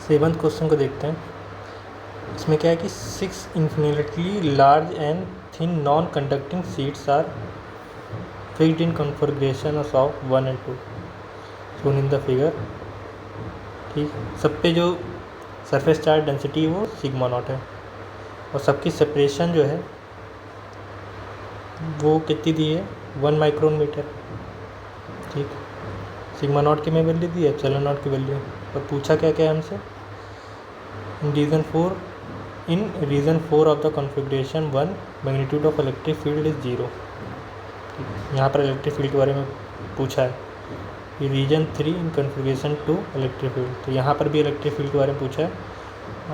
Seventh question को देखते हैं। इसमें क्या है कि 6 infinitely large and thin non-conducting sheets are fixed in configurations of 1 and 2 shown in the figure। ठीक, सब पे जो सरफेस चार्ज डेंसिटी वो सिग्मा नॉट है और सबकी सेपरेशन जो है वो कितनी दी है 1 माइक्रोन मीटर। ठीक, सिग्मा नॉट की मैं वैल्यू दी है, एप्सिलॉन नॉट की वैल्यू, और पूछा क्या क्या है हमसे। In region 4 of the configuration 1 magnitude of electric field is 0। यहाँ पर इलेक्ट्रिक फील्ड के बारे में पूछा है। ये region 3 in configuration 2 electric field, तो यहाँ पर भी इलेक्ट्रिक फील्ड के बारे में पूछा है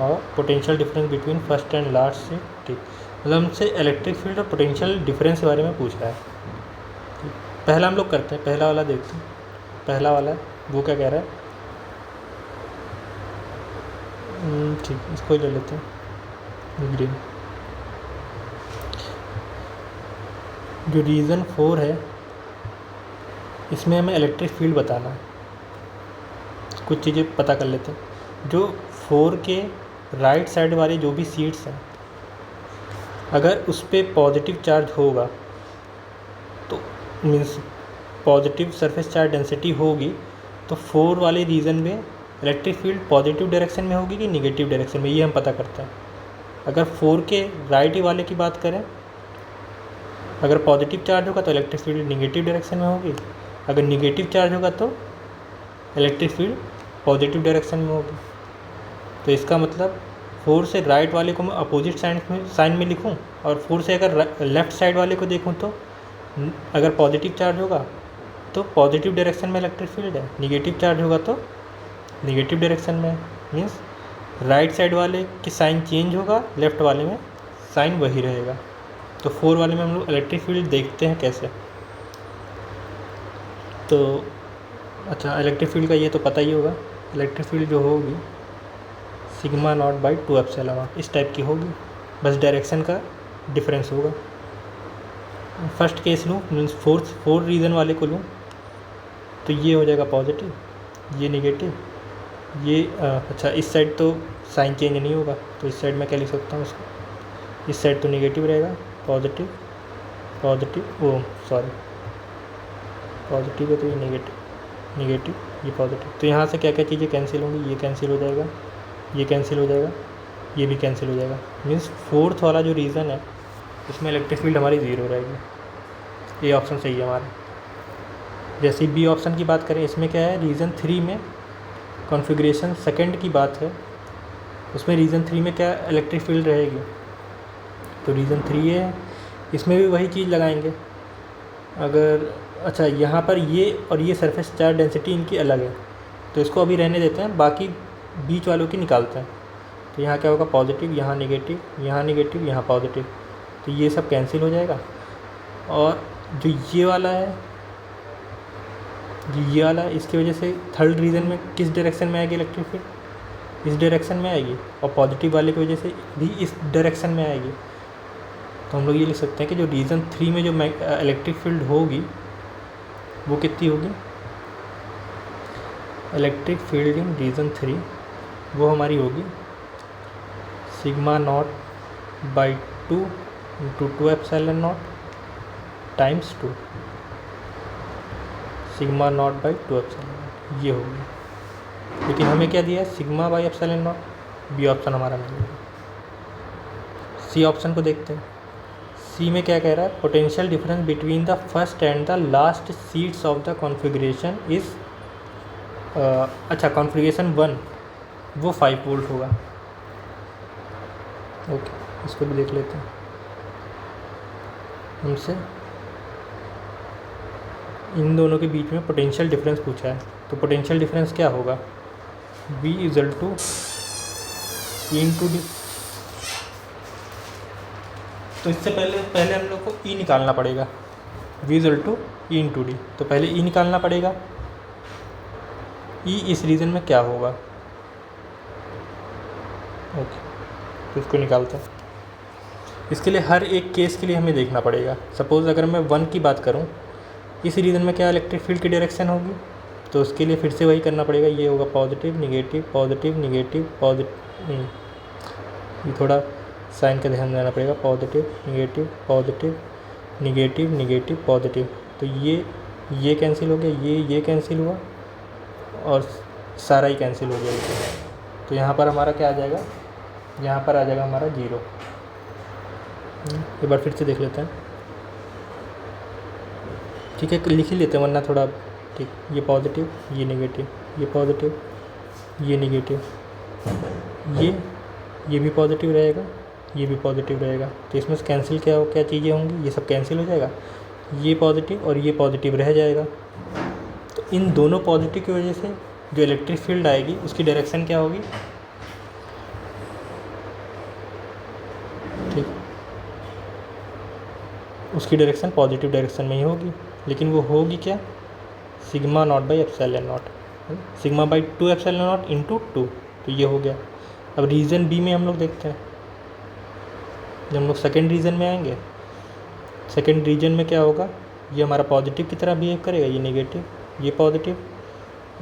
और potential difference between first and last से। ठीक, मतलब हमसे इलेक्ट्रिक फील्ड और पोटेंशियल डिफरेंस के बारे में पूछा है। पहला हम लोग करते हैं, पहला वाला देखते हैं। पहला वाला वो क्या कह रहा है। ठीक, इसको ही ले लेते हैं ग्रीन। जो रीज़न 4 है इसमें हमें इलेक्ट्रिक फील्ड बताना है। कुछ चीज़ें पता कर लेते हैं। जो 4 के राइट साइड वाली जो भी सीट्स हैं, अगर उस पर पॉजिटिव चार्ज होगा तो means positive surface charge density होगी, तो 4 वाले रीजन में इलेक्ट्रिक फील्ड पॉजिटिव डायरेक्शन में होगी कि निगेटिव डायरेक्शन में, ये हम पता करते हैं। अगर 4 के राइट वाले की बात करें, अगर पॉजिटिव चार्ज होगा तो इलेक्ट्रिक फील्ड निगेटिव डायरेक्शन में होगी, अगर निगेटिव चार्ज होगा तो इलेक्ट्रिक फील्ड पॉजिटिव डायरेक्शन में होगी। तो इसका मतलब 4 से राइट वाले को मैं अपोजिट साइन में लिखूं और 4 से अगर लेफ़्ट साइड वाले को देखूं तो अगर पॉजिटिव चार्ज होगा तो पॉजिटिव डायरेक्शन में इलेक्ट्रिक फील्ड है, निगेटिव चार्ज होगा तो निगेटिव डायरेक्शन में। मीन्स राइट साइड वाले की साइन चेंज होगा, लेफ़्ट वाले में साइन वही रहेगा। तो 4 वाले में हम लोग इलेक्ट्रिक फील्ड देखते हैं कैसे। तो अच्छा, इलेक्ट्रिक फील्ड का ये तो पता ही होगा। इलेक्ट्रिक फील्ड जो होगी sigma naught by 2 epsilon not इस टाइप की होगी, बस डायरेक्शन का डिफरेंस होगा। फर्स्ट केस लूँ मीन्स 4 रीज़न वाले को लूँ तो ये हो जाएगा पॉजिटिव, ये निगेटिव, ये अच्छा इस साइड तो साइन चेंज नहीं होगा, तो इस साइड मैं क्या लिख सकता हूँ इसको, इस साइड तो निगेटिव रहेगा, पॉजिटिव पॉजिटिव है तो ये निगेटिव ये पॉजिटिव। तो यहाँ से क्या क्या चीज़ें कैंसिल होंगी, ये कैंसिल हो जाएगा, ये कैंसिल हो जाएगा, ये भी कैंसिल हो जाएगा। मीन्स 4th वाला जो रीज़न है उसमें इलेक्ट्रिक फील्ड हमारी 0 रहेगी। ये ऑप्शन सही है हमारा। जैसे बी ऑप्शन की बात करें, इसमें क्या है, रीज़न 3 में कॉन्फ़िगरेशन सेकंड की बात है, उसमें रीज़न 3 में क्या इलेक्ट्रिक फील्ड रहेगी, तो रीज़न 3 है, इसमें भी वही चीज़ लगाएंगे। अगर अच्छा यहाँ पर ये और ये सरफेस चार्ज डेंसिटी इनकी अलग है, तो इसको अभी रहने देते हैं, बाकी बीच वालों की निकालते हैं। तो यहाँ क्या होगा, पॉजिटिव, यहाँ निगेटिव, यहाँ निगेटिव, यहाँ पॉजिटिव, तो ये सब कैंसिल हो जाएगा। और जो ये वाला है, इसकी वजह से थर्ड रीज़न में किस डायरेक्शन में आएगी इलेक्ट्रिक फील्ड, इस डायरेक्शन में आएगी, और पॉजिटिव वाले की वजह से भी इस डायरेक्शन में आएगी। तो हम लोग ये लिख सकते हैं कि जो रीज़न 3 में जो इलेक्ट्रिक फील्ड होगी वो कितनी होगी, इलेक्ट्रिक फील्ड इन रीज़न 3 वो हमारी होगी sigma naught by 2 into 2 epsilon naught times 2, sigma naught by 2 epsilon naught ये होगी। लेकिन हमें क्या दिया है, sigma by epsilon naught. B option हमारा मिलेगा। सी ऑप्शन को देखते हैं। सी में क्या कह रहा है, potential difference between the first and the last seats of the configuration is अच्छा कॉन्फ़िगरेशन 1 वो 5 वोल्ट होगा। ओके, इसको भी देख लेते हैं। हमसे इन दोनों के बीच में पोटेंशियल डिफरेंस पूछा है, तो पोटेंशियल डिफरेंस क्या होगा, V equal to E into D. तो इससे पहले हम लोग को E निकालना पड़ेगा, V equal to E into D. तो पहले E निकालना पड़ेगा, E इस रीजन में क्या होगा। ओके, तो इसको निकालते हैं। इसके लिए हर एक केस के लिए हमें देखना पड़ेगा। सपोज़ अगर मैं 1 की बात करूं, इस रीजन में क्या इलेक्ट्रिक फील्ड की डायरेक्शन होगी, तो उसके लिए फिर से वही करना पड़ेगा, ये होगा positive negative positive negative positive, ये थोड़ा साइन का ध्यान देना पड़ेगा, positive negative positive negative negative positive. तो ये कैंसिल हो गया, ये कैंसिल हुआ और सारा ही कैंसिल हो गया। तो यहाँ पर हमारा क्या आ जाएगा, यहाँ पर आ जाएगा हमारा 0। एक बार फिर से देख लेते हैं, ठीक है, लिख ही लेते हैं वरना थोड़ा, ठीक, ये पॉजिटिव ये नेगेटिव, ये पॉजिटिव ये नेगेटिव, ये भी पॉजिटिव रहेगा, ये भी पॉजिटिव रहेगा। तो इसमें से कैंसिल क्या चीज़ें होंगी, ये सब कैंसिल हो जाएगा, ये पॉजिटिव और ये पॉजिटिव रह जाएगा। तो इन दोनों पॉजिटिव की वजह से जो इलेक्ट्रिक फील्ड आएगी उसकी डायरेक्शन क्या होगी, ठीक, उसकी डायरेक्शन पॉजिटिव डायरेक्शन में ही होगी। लेकिन वो होगी क्या, sigma naught by epsilon not, sigma by 2 epsilon naught into 2। तो ये हो गया। अब रीजन बी में हम लोग देखते हैं, जब हम लोग सेकेंड रीजन में आएंगे, सेकेंड रीजन में क्या होगा, ये हमारा पॉजिटिव की तरह बिहेव करेगा, ये नेगेटिव ये पॉजिटिव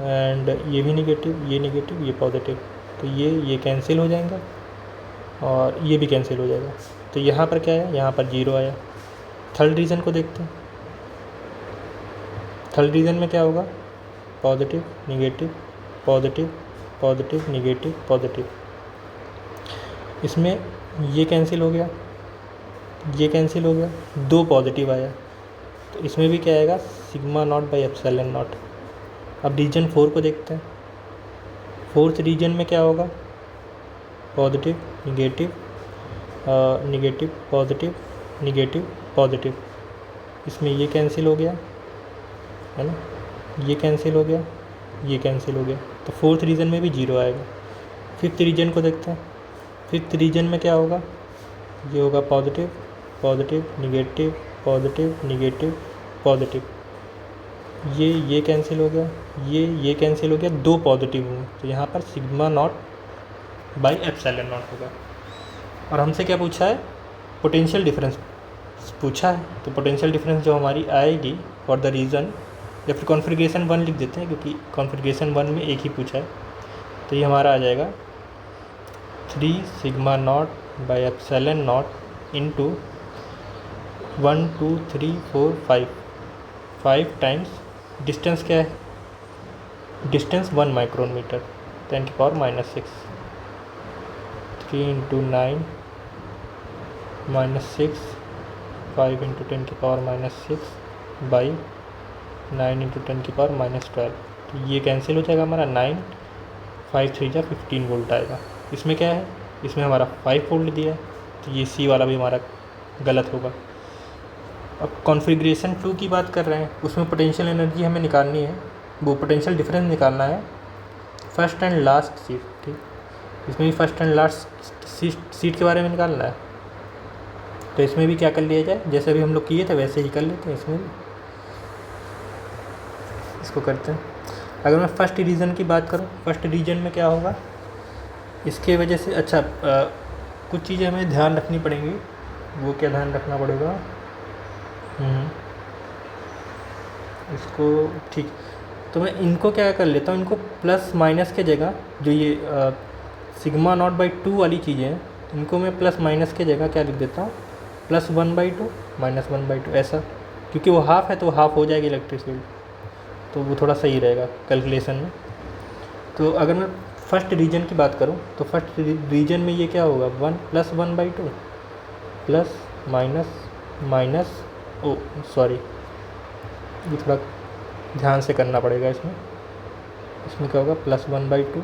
एंड ये भी नेगेटिव ये पॉजिटिव। तो ये कैंसिल हो जाएंगे और ये भी कैंसिल हो जाएगा। तो यहाँ पर क्या है, यहाँ पर 0 आया। थर्ड रीजन को देखते हैं, थर्ड रीजन में क्या होगा, positive negative positive positive negative positive. इसमें ये कैंसिल हो गया, ये कैंसिल हो गया, 2 पॉजिटिव आया। तो इसमें भी क्या आएगा, sigma naught by epsilon not. अब रीजन 4 को देखते हैं, फोर्थ रीजन में क्या होगा, positive negative negative positive negative positive. इसमें ये कैंसिल हो गया है ना, ये कैंसिल हो गया, ये कैंसिल हो गया। तो फोर्थ रीजन में भी 0 आएगा। फिफ्थ रीजन को देखते हैं, फिफ्थ रीजन में क्या होगा, ये होगा positive positive negative positive negative positive. ये कैंसिल हो गया, ये कैंसिल हो गया, 2 पॉजिटिव हुए। तो यहाँ पर sigma naught by epsilon not होगा। और हमसे क्या पूछा है, पोटेंशियल डिफरेंस पूछा है। तो पोटेंशियल डिफरेंस जो हमारी आएगी फॉर द रीज़न, या फिर कॉन्फ़िगरेशन 1 लिख देते हैं क्योंकि कॉन्फ़िगरेशन 1 में एक ही पूछा है। तो ये हमारा आ जाएगा 3 sigma naught by epsilon naught into 1 2 3 4 5 times distance क्या है, distance 1 micron metre 10⁻⁻⁶, 3 into 9 -6 5 into 10⁻⁻⁶ by 9 into 10⁻⁻12। तो ये कैंसिल हो जाएगा हमारा, 9 5 3 जा 15 वोल्ट आएगा। इसमें क्या है, इसमें हमारा 5 वोल्ट दिया है, तो ये सी वाला भी हमारा गलत होगा। अब कॉन्फ़िगरेशन 2 की बात कर रहे हैं, उसमें पोटेंशियल एनर्जी हमें निकालनी है, वो पोटेंशियल डिफरेंस निकालना है फर्स्ट एंड लास्ट सीट, ठीक, इसमें भी फर्स्ट एंड लास्ट सीट के बारे में निकालना है। तो इसमें भी क्या कर लिया जाए, जैसे अभी हम लोग किए थे वैसे ही कर लेते हैं, इसमें भी इसको करते हैं। अगर मैं फर्स्ट रीजन की बात करूं, फर्स्ट रीजन में क्या होगा, इसके वजह से अच्छा कुछ चीज़ें हमें ध्यान रखनी पड़ेंगी। वो क्या ध्यान रखना पड़ेगा, इसको ठीक, तो मैं इनको क्या कर लेता हूँ, इनको प्लस माइनस के जगह जो ये सिग्मा नॉट बाई 2 वाली चीज़ें हैं, इनको मैं प्लस माइनस के जगह क्या लिख देता हूँ, +1/2 -1/2 ऐसा, क्योंकि वो हाफ है तो हाफ हो जाएगी इलेक्ट्रिक फील्ड, तो वो थोड़ा सही रहेगा कैलकुलेशन में। तो अगर मैं फर्स्ट रीजन की बात करूं तो फर्स्ट रीजन में ये क्या होगा, 1 + 1/2 प्लस माइनस ओ सॉरी, ये थोड़ा ध्यान से करना पड़ेगा इसमें। इसमें क्या होगा, +1/2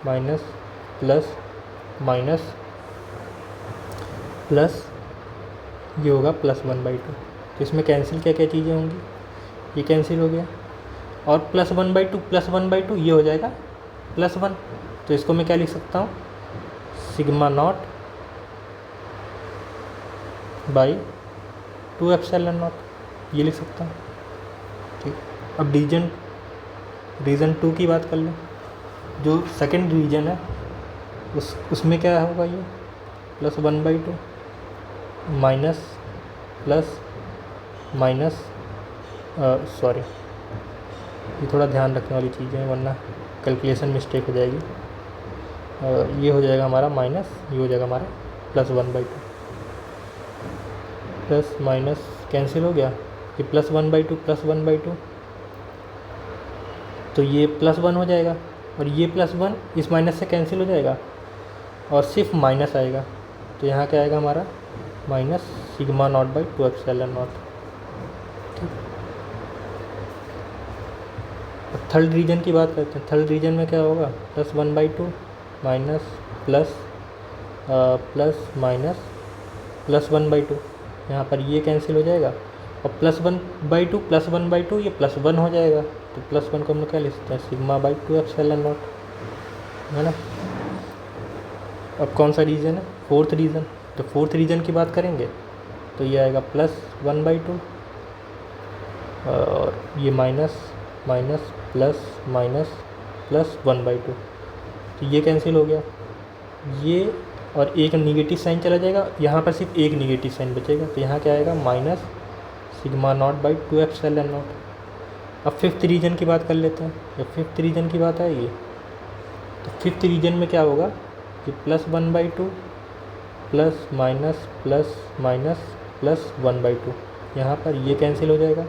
माइनस प्लस माइनस प्लस, ये होगा +1/2। तो इसमें कैंसिल क्या क्या चीज़ें होंगी, ये कैंसिल हो गया, और +1/2 ये हो जाएगा +1। तो इसको मैं क्या लिख सकता हूँ, sigma naught by 2 epsilon naught, ये लिख सकता हूँ, ठीक। अब रीजन 2 की बात कर लें, जो सेकंड रीजन है उसमें क्या होगा, ये +1/2 माइनस प्लस माइनस सॉरी ये थोड़ा ध्यान रखने वाली चीज़ें हैं, वरना कैलकुलेशन मिस्टेक हो जाएगी। ये हो जाएगा हमारा माइनस, ये हो जाएगा हमारा +1/2। प्लस माइनस कैंसिल हो गया, ये +1/2 +1/2, तो ये +1 हो जाएगा, और ये +1 इस माइनस से कैंसिल हो जाएगा और सिर्फ माइनस आएगा। तो यहाँ क्या आएगा हमारा -σ0/2ε0। ठीक। थर्ड रीजन की बात करते हैं। थर्ड रीजन में क्या होगा, +1/2 माइनस प्लस माइनस +1/2, यहाँ पर ये कैंसिल हो जाएगा, और +1/2 +1/2 ये +1 हो जाएगा। तो +1 को हम लोग क्या लिख सकते हैं, σ/2ε0, है ना। अब कौन सा रीजन है, फोर्थ रीजन। तो फोर्थ रीजन की बात करेंगे तो ये आएगा +1/2, और ये माइनस माइनस प्लस माइनस +1/2, तो ये कैंसिल हो गया, ये और एक नेगेटिव साइन चला जाएगा, यहाँ पर सिर्फ एक नेगेटिव साइन बचेगा। तो यहाँ क्या आएगा -σ0/2ε0। अब फिफ्थ रीजन की बात कर लेते हैं। जब फिफ्थ रीजन की बात आएगी तो फिफ्थ रीजन में क्या होगा कि +1/2 प्लस माइनस +1/2, यहाँ पर ये कैंसिल हो जाएगा,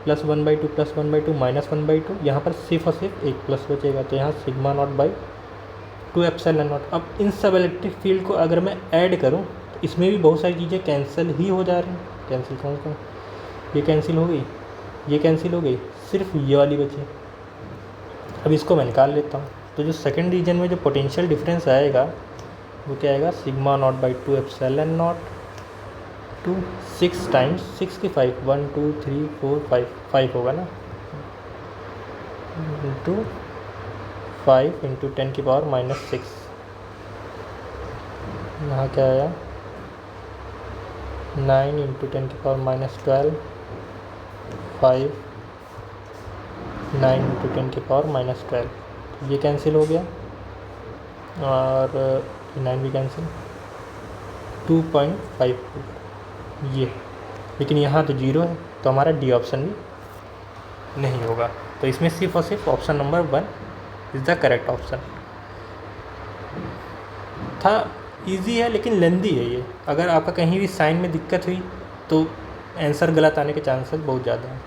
+1/2 +1/2 -1/2, यहाँ पर सिर्फ और सिर्फ एक प्लस बचेगा। तो यहाँ σ0/2ε0। अब इन सब इलेक्ट्रिक फील्ड को अगर मैं ऐड करूँ तो इसमें भी बहुत सारी चीज़ें कैंसिल ही हो जा रही हैं। कैंसिल कौन कौन, ये कैंसिल हो गई, ये कैंसिल हो गई, सिर्फ ये वाली बची। अब इसको मैं निकाल लेता हूँ। तो जो सेकंड रीजन में जो पोटेंशियल डिफरेंस आएगा वो क्या आएगा, σ0/2ε0 टू 6 टाइम्स 6 की 5, 1 2 3 4 5 होगा ना, इंटू 5 × 10⁻⁻6। यहाँ क्या आया 9 × 10⁻12, 5 9 × 10⁻12, ये कैंसिल हो गया, और 9 भी कैंसिल, 2.5 ये। लेकिन यहाँ तो 0 है, तो हमारा डी ऑप्शन भी नहीं होगा। तो इसमें सिर्फ और सिर्फ option number 1 is the correct option था। इजी है लेकिन लेंदी है ये। अगर आपका कहीं भी साइन में दिक्कत हुई तो आंसर गलत आने के चांसेस बहुत ज़्यादा हैं।